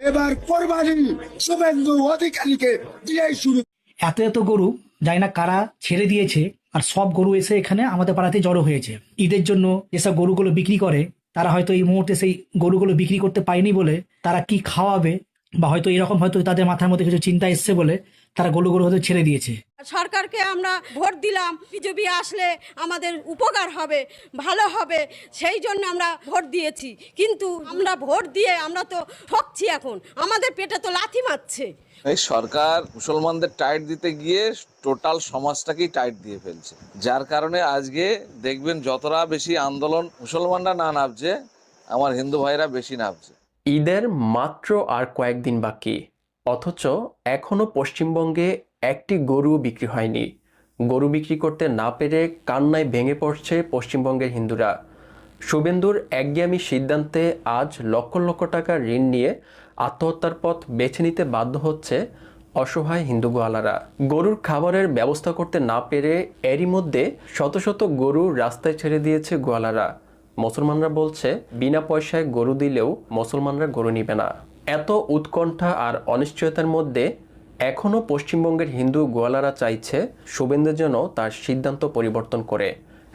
এবার কোরবানি শুভেন্দু অধিকারীকে দিয়ে শুরু। এত এত গরু জানি না কারা ছেড়ে দিয়েছে, আর সব গরু এসে এখানে আমাদের পাড়াতে জড়ো হয়েছে। ঈদের জন্য যেসব গরুগুলো বিক্রি করে তারা হয়তো এই মুহূর্তে সেই গরুগুলো বিক্রি করতে পারেনি বলে তারা কি খাওয়াবে, বা হয়তো এরকম হয়তো তাদের মাথার মধ্যে কিছু চিন্তা এসছে বলে তারা গরুগুলো হয়তো ছেড়ে দিয়েছে। সরকারকে আমরা ভোট দিলাম, বিজেপি আসলে আমাদের উপকার হবে, ভালো হবে, সেই জন্য আমরা ভোট দিয়েছি। কিন্তু আমরা ভোট দিয়ে আমরা তো ঠকছি, এখন আমাদের পেটে তো লাথি মারছে। এই সরকার মুসলমানদের টাইট দিতে গিয়ে টোটাল সমাজটাকেই টাইট দিয়ে ফেলছে, যার কারণে আজকে দেখবেন যতটা বেশি আন্দোলন মুসলমানরা না নামছে, আমার হিন্দু ভাইরা বেশি নামছে। ঈদের মাত্র আর কয়েকদিন বাকি, অথচ এখনো পশ্চিমবঙ্গে একটি গরু বিক্রি হয়নি। গরু বিক্রি করতে না পেরে কান্নায় ভেঙে পড়ছে পশ্চিমবঙ্গের হিন্দুরা। শুভেন্দুর একঘেয়েমি সিদ্ধান্তে আজ লক্ষ লক্ষ টাকা ঋণ নিয়ে আত্মহত্যার পথ বেছে নিতে বাধ্য হচ্ছে অসহায় হিন্দু গোয়ালারা। গরুর খাবারের ব্যবস্থা করতে না পেরে এরই মধ্যে শত শত গরু রাস্তায় ছেড়ে দিয়েছে গোয়ালারা। মুসলমানরা বলছে বিনা পয়সায় গরু দিলেও মুসলমানরা গরু নিবে না। এত উৎকণ্ঠা আর অনিশ্চয়তার মধ্যে এখনও পশ্চিমবঙ্গের হিন্দু গোয়ালারা চাইছে শুভেন্দু যেন তার সিদ্ধান্ত পরিবর্তন করে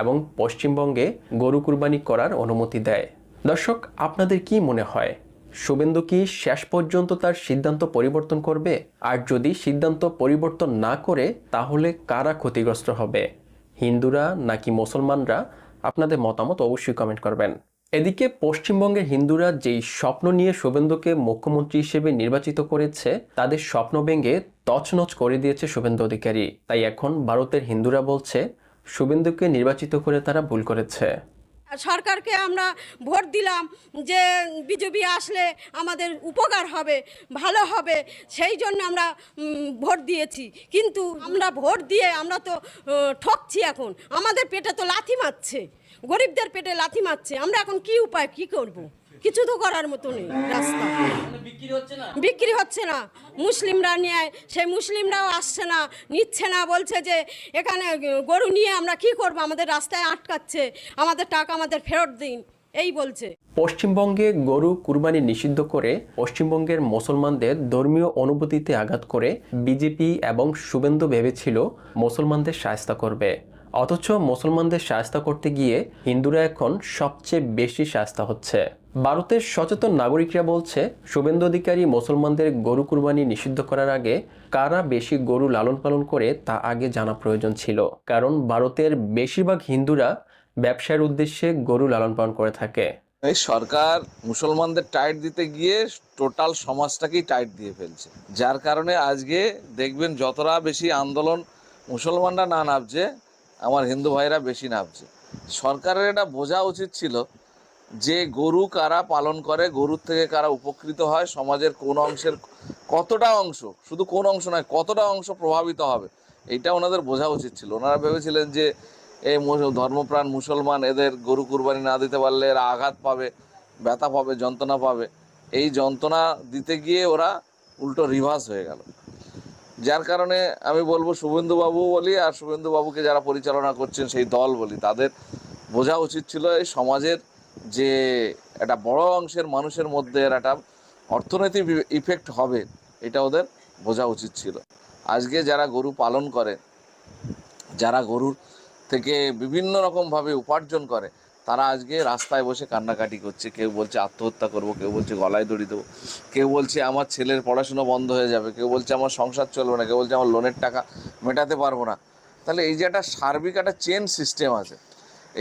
এবং পশ্চিমবঙ্গে গরু কুরবানি করার অনুমতি দেয়। দর্শক, আপনাদের কি মনে হয়, শুভেন্দু কি শেষ পর্যন্ত তার সিদ্ধান্ত পরিবর্তন করবে? আর যদি সিদ্ধান্ত পরিবর্তন না করে তাহলে কারা ক্ষতিগ্রস্ত হবে, হিন্দুরা নাকি মুসলমানরা? আপনাদের মতামত অবশ্যই কমেন্ট করবেন। এদিকে পশ্চিমবঙ্গের হিন্দুরা যেই স্বপ্ন নিয়ে শুভেন্দুকে মুখ্যমন্ত্রী হিসেবে নির্বাচিত করেছে তাদের স্বপ্ন ভেঙে তছনছ করে দিয়েছে শুভেন্দু অধিকারী। তাই এখন ভারতের হিন্দুরা বলছে শুভেন্দুকে নির্বাচিত করে তারা ভুল করেছে। সরকারকে আমরা ভোট দিলাম যে বিজেপি আসলে আমাদের উপকার হবে, ভালো হবে, সেই জন্য আমরা ভোট দিয়েছি। কিন্তু আমরা ভোট দিয়ে আমরা তো ঠকছি, এখন আমাদের পেটে তো লাথি মারছে, গরিবদের পেটে লাথি মারছে। আমরা এখন কি উপায়, কি করব? কিছু তো করার মতো নেই। রাস্তা বিক্রি হচ্ছে না, মুসলিমরা নিয়ে, সেই মুসলিমরাও আসছে না, নিচ্ছে না, বলছে যে এখানে গরু নিয়ে আমরা কি করব, আমাদের রাস্তায় আটকাচ্ছে, আমাদের টাকা আমাদের ফেরত দিন, এই বলছে। পশ্চিমবঙ্গে গরু কুরবানি নিষিদ্ধ করে পশ্চিমবঙ্গের মুসলমানদের ধর্মীয় অনুভূতিতে আঘাত করে বিজেপি এবং শুভেন্দু ভেবেছিল মুসলমানদের শায়েস্তা করবে, অথচ মুসলমানদের শায়েস্তা করতে গিয়ে হিন্দুরা এখন সবচেয়ে বেশি শায়েস্তা হচ্ছে। ভারতের সচেতন নাগরিকরা বলছে শুভেন্দু অধিকারী মুসলমানদের গরু কুরবানি নিষিদ্ধ করার আগে কারা বেশি গরু লালন পালন করে তা আগে জানা প্রয়োজন ছিল, কারণ ভারতের বেশিরভাগ হিন্দুরা ব্যবসার উদ্দেশ্যে গরু লালন পালন করে থাকে। এই সরকার মুসলমানদের টাইট দিতে গিয়ে টোটাল সমাজটাকেই টাইট দিয়ে ফেলছে, যার কারণে আজকে দেখবেন যতটা বেশি আন্দোলন মুসলমানরা না নামছে, আমার হিন্দু ভাইরা বেশি নামছে। সরকারের এটা বোঝা উচিত ছিল যে গরু কারা পালন করে, গরুর থেকে কারা উপকৃত হয়, সমাজের কোন অংশের কতটা অংশ, শুধু কোন অংশ নয় কতটা অংশ প্রভাবিত হবে, এইটা ওনাদের বোঝা উচিত ছিল। ওনারা ভেবেছিলেন যে এই ধর্মপ্রাণ মুসলমান, এদের গরু কুরবানি না দিতে পারলে এরা আঘাত পাবে, ব্যথা পাবে, যন্ত্রণা পাবে। এই যন্ত্রণা দিতে গিয়ে ওরা উল্টো রিভার্স হয়ে গেল। যার কারণে আমি বলবো শুভেন্দু বাবু বলি আর শুভেন্দু বাবুকে যারা পরিচালনা করছেন সেই দল বলি, তাদের বোঝা উচিত ছিল এই সমাজের যে একটা বড় অংশের মানুষের মধ্যে এর একটা অর্থনৈতিক ইফেক্ট হবে, এটা ওদের বোঝা উচিত ছিল। আজকে যারা গরু পালন করে, যারা গরুর থেকে বিভিন্ন রকমভাবে উপার্জন করে, তারা আজকে রাস্তায় বসে কান্নাকাটি করছে। কেউ বলছে আত্মহত্যা করব, কেউ বলছে গলায় দড়ি দেবো, কেউ বলছে আমার ছেলের পড়াশুনো বন্ধ হয়ে যাবে, কেউ বলছে আমার সংসার চলবে না, কেউ বলছে আমার লোনের টাকা মেটাতে পারবো না। তাহলে এই যে একটা সার্বিক একটা চেন সিস্টেম আছে,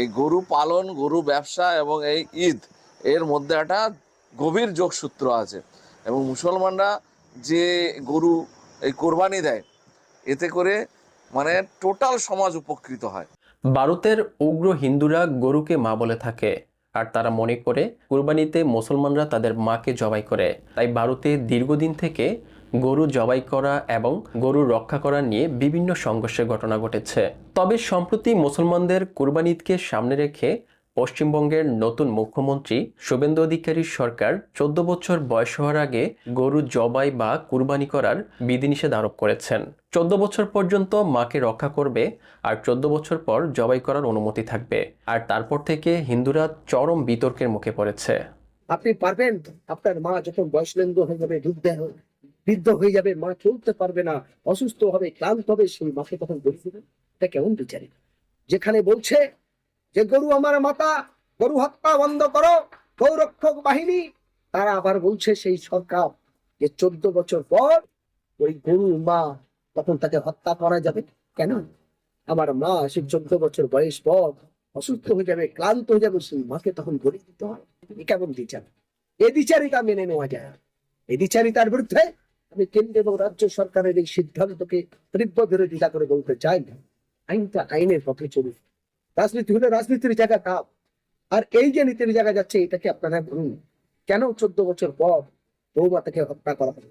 এই গরু পালন, গরু ব্যবসা এবং এই ঈদ, এর মধ্যে একটা গভীর যোগসূত্র আছে। এবং মুসলমানরা যে গরু এই কোরবানি দেয়, এতে করে মানে টোটাল সমাজ উপকৃত হয়। ভারতের উগ্র হিন্দুরা গরুকে মা বলে থাকে, আর তারা মনে করে কুরবানিতে মুসলমানরা তাদের মাকে জবাই করে। তাই ভারতে দীর্ঘদিন থেকে গরু জবাই করা এবং গরু রক্ষা করা নিয়ে বিভিন্ন সংঘর্ষের ঘটনা ঘটেছে। তবে সম্প্রতি মুসলমানদের কুরবানি ঈদকে সামনে রেখে পশ্চিমবঙ্গের নতুন মুখ্যমন্ত্রী শুভেন্দু অধিকারীর সরকার 14 বছর বয়স হওয়ার আগে গরু জবাই বা কুরবানি করার বিধিনিষেধ আরোপ করেছেন। 14 বছর পর্যন্ত মাকে রক্ষা করবে আর 14 বছর পর জবাই করার অনুমতি থাকবে। আর তারপর থেকে হিন্দুরা চরম বিতর্কের মুখে পড়েছে। আপনি পারবেন? আপনার মা যখন বয়সলেন্দ হয়ে যাবে, বৃদ্ধ হয়ে যাবে, মা চলতে পারবে না, অসুস্থ হবে, ক্লান্ত হবে, সেই মাকে তখন বলি দেবেন? এটা কেমন বিচারি? যেখানে বলছে যে গরু আমার মাতা, গরু হত্যা বন্ধ করো, গৌরক্ষক বাহিনী, তারা আবার বলছে সেই সরকার যে 14 বছর পর ওই গরু মা তখন তাকে হত্যা করা যাবে কেন? আমার মা সে 14 বছর বয়স পর অসুস্থ হয়ে যাবে, ক্লান্ত হয়ে যাবে, সেই মাকে তখন বলি দিতে হয়। এ কেমন বিচার? এ বিচারিতা মেনে নেওয়া যায় না। এই বিচারিতার বিরুদ্ধে আমি কেন্দ্র এবং রাজ্য সরকারের এই সিদ্ধান্তকে তীব্র বিরোধিতা করে বলতে চাই না। আইনটা আইনের পক্ষে চলুক। রাজনীতি হলে রাজনীতির জায়গা কাপ, আর এই যে নীতির জায়গা যাচ্ছে এটাকে আপনারা বলুন। কেন 14 বছর পর বৌমা তাকে হত্যা করা হবে?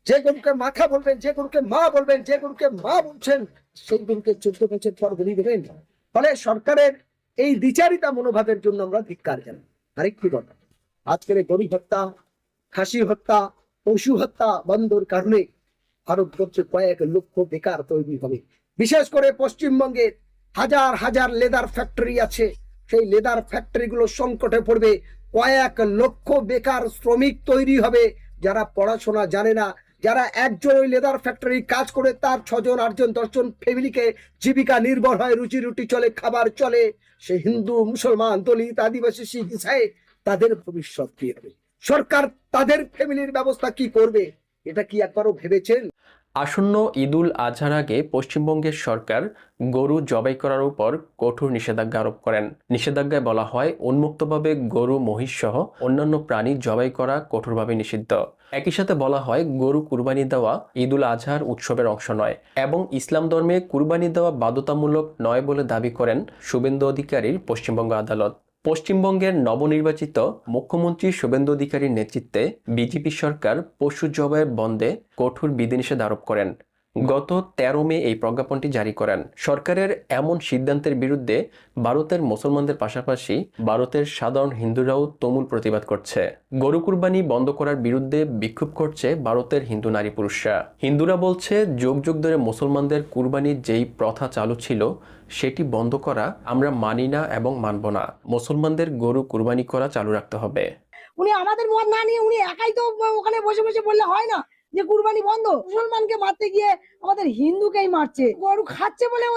যে গরুকে মাথা বলবেন, যে গরুকে মা বলবেন, যে গরুকে মা বলছেন, সেই গরুকে 14 বছর পর বলি দেবেন? ফলে সরকারের এই দ্বিচারিতা মনোভাবের জন্য আমরা ধিক্কার জানাই। আরেকটি কথা, আজকের গরু হত্যা, খাসি হত্যা, পশু হত্যা বন্ধর কারণে ভারতবর্ষে কয়েক লক্ষ বেকার তৈরি হবে। বিশেষ করে পশ্চিমবঙ্গে হাজার হাজার লেদার ফ্যাক্টরি আছে, সেই লেদার ফ্যাক্টরি গুলো সংকটে পড়বে। কয়েক লক্ষ বেকার শ্রমিক তৈরি হবে, যারা পড়াশোনা জানে না, যারা একজন ওই লেদার ফ্যাক্টরি কাজ করে তার 6 জন 8 জন 10 জন ফ্যামিলিকে জীবিকা নির্ভর হয়, রুজি রুটি চলে, খাবার চলে। সে হিন্দু, মুসলমান, দলিত, আদিবাসী, শিখ, ইসাই, তাদের ভবিষ্যৎ কি হবে? সরকার তাদের ফ্যামিলির ব্যবস্থা কি করবে? এটা কি একবারও ভেবেছেন? আসন্ন ঈদুল আজহার আগে পশ্চিমবঙ্গের সরকার গরু জবাই করার উপর কঠোর নিষেধাজ্ঞা আরোপ করেন। নিষেধাজ্ঞায় বলা হয় উন্মুক্তভাবে গরু, মহিষ সহ অন্যান্য প্রাণী জবাই করা কঠোরভাবে নিষিদ্ধ। একই সাথে বলা হয় গরু কুরবানি দেওয়া ঈদুল আজহার উৎসবের অংশ নয় এবং ইসলাম ধর্মে কুরবানি দেওয়া বাধ্যতামূলক নয় বলে দাবি করেন শুভেন্দু অধিকারীর পশ্চিমবঙ্গ আদালত। পশ্চিমবঙ্গের নবনির্বাচিত মুখ্যমন্ত্রী শুভেন্দু অধিকারীর নেতৃত্বে বিজেপি সরকার পশু জবাই বন্ধে কঠোর বিধিনিষেধ আরোপ করেন। গত 13 মে এই প্রজ্ঞাপনটি জারি করেন। সরকারের এমন সিদ্ধান্তের বিরুদ্ধে ভারতের মুসলমানদের পাশাপাশি ভারতের সাধারণ হিন্দুরাও তুমুল প্রতিবাদ করছে। গরু কুরবানি বন্ধ করার বিরুদ্ধে বিক্ষোভ করছে ভারতের হিন্দু নারী পুরুষরা। হিন্দুরা বলছে যুগ যুগ ধরে মুসলমানদের কুরবানির যেই প্রথা চালু ছিল সেটি বন্ধ করা আমরা মানি না এবং মানব না। মুসলমানদের গরু কুরবানি করা চালু রাখতে হবে। উনি আমাদের মত না নিয়ে উনি একাই তো ওখানে বসে বসে বললে হয় না যে কুরবানি বন্ধ। মুসলমানকে মারতে গিয়ে আমাদের হিন্দুকেই মারছে, গরু খাচ্ছে বলে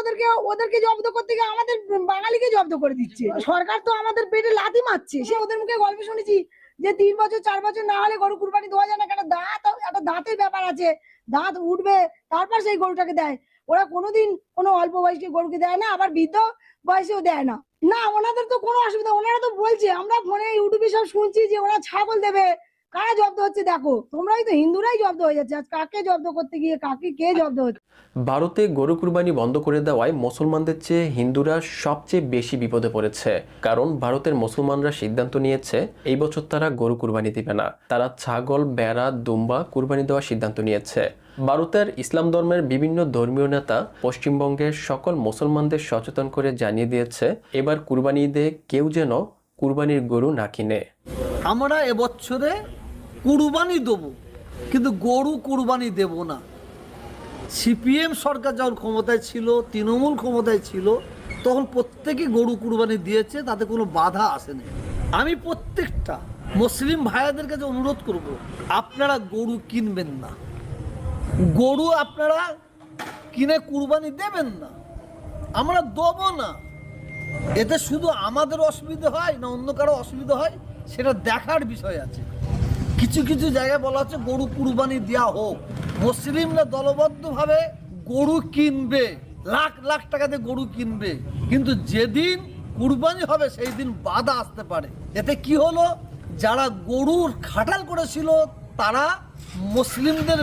ওদেরকে জব্দ করতে গিয়ে আমাদের বাঙালিকে জব্দ করে দিচ্ছে। সরকার তো আমাদের পেটে লাথি মারছে। সে ওদের মুখে গল্প শুনেছি যে 3 বছর 4 বছর না হলে গরু কুরবানি দেওয়া যায় না, কেন একটা দাঁতের ব্যাপার আছে, দাঁত উঠবে তারপর সেই গরুটাকে দেয়। ওরা কোনোদিন কোনো অল্প বয়সী গরুকে দেয় না, আবার বৃদ্ধ বয়সেও দেয় না। না, ওনাদের তো কোনো অসুবিধা, ওনারা তো বলছে, আমরা ফোনে ইউটিউবে সব শুনছি যে ওরা ছাগল দেবে। কারা জব্দ হচ্ছে দেখো, তোমরাই তো হিন্দুরাই জব্দ হয়ে যাচ্ছে। আজ কাকে জব্দ করতে গিয়ে কে জব্দ হচ্ছে? ভারতে গরু কুরবানি বন্ধ করে দেওয়ায় মুসলমানদের চেয়ে হিন্দুরা সবচেয়ে বেশি বিপদে পড়েছে। কারণ ভারতের মুসলমানরা সিদ্ধান্ত নিয়েছে এই বছর তারা গরু কুরবানি দিবে না, তারা ছাগল, ভেড়া, দুম্বা কুরবানি দেওয়ার সিদ্ধান্ত নিয়েছে। ভারতের ইসলাম ধর্মের বিভিন্ন ধর্মীয় নেতা পশ্চিমবঙ্গের সকল মুসলমানদের সচেতন করে জানিয়ে দিয়েছে এবার কুরবানি ঈদে কেউ যেন কুরবানির গরু না কিনে। আমরা এবছরে কুরবানি দেবো, কিন্তু গরু কুরবানি দেব না। সিপিএম সরকার যখন ক্ষমতায় ছিল, তৃণমূল ক্ষমতায় ছিল, তখন প্রত্যেকে গরু কুরবানি দিয়েছে, তাতে কোনো বাধা আসেনি। আমি প্রত্যেকটা মুসলিম ভাইয়াদের কাছে অনুরোধ করব, আপনারা গরু কিনবেন না, গরু আপনারা কিনে কুরবানি দেবেন না, আমরা দেবো না। এতে শুধু আমাদের অসুবিধা হয় না অন্য কারো অসুবিধা হয় সেটা দেখার বিষয় আছে। কিছু কিছু জায়গায় বলা হচ্ছে গরু কুরবানি দেওয়া হোক, মুসলিমরা দলবদ্ধভাবে গরু কিনবে, লাখ লাখ টাকা দিয়ে গরু কিনবে, কিন্তু যেদিন কুরবানি হবে সেই দিন বাধা আসতে পারে। এতে কি হলো, যারা গরুর খাটাল করেছিল তারা মুসলিমদের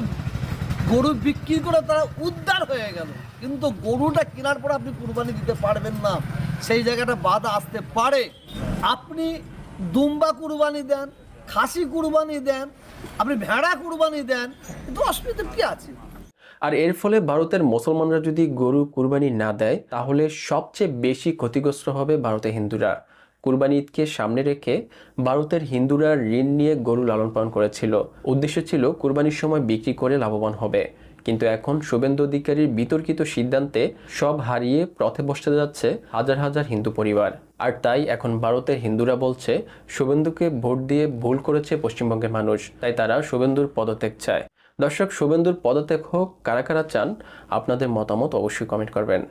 গরু বিক্রি করে তারা উদ্ধার হয়ে গেল, কিন্তু গরুটা কেনার পর আপনি কুরবানি দিতে পারবেন না, সেই জায়গাটা বাধা আসতে পারে। আপনি দুম্বা কুরবানি দেন, খাসি কুরবানি দেন, আপনি ভেড়া কুরবানি দেন, কিন্তু অসুবিধা কি আছে? আর এর ফলে ভারতের মুসলমানরা যদি গরু কুরবানি না দেয় তাহলে সবচেয়ে বেশি ক্ষতিগ্রস্ত হবে ভারতের হিন্দুরা। কুরবানি ঈদকে সামনে রেখে ভারতের হিন্দুরা ঋণ নিয়ে গরু লালন পালন করেছিল। উদ্দেশ্য ছিল কুরবানির সময় বিক্রি করে লাভবান হবে, কিন্তু এখন শুভেন্দু অধিকারীর বিতর্কিত সিদ্ধান্তে সব হারিয়ে পথে বসতে যাচ্ছে হাজার হাজার হিন্দু পরিবার। আর তাই এখন ভারতের হিন্দুরা বলছে শুভেন্দুকে ভোট দিয়ে ভুল করেছে পশ্চিমবঙ্গের মানুষ, তাই তারা শুভেন্দুর পদত্যাগ চায়। দর্শক, শুভেন্দুর পদত্যাগ হোক, কারা কারা চান আপনাদের মতামত অবশ্যই কমেন্ট করবেন।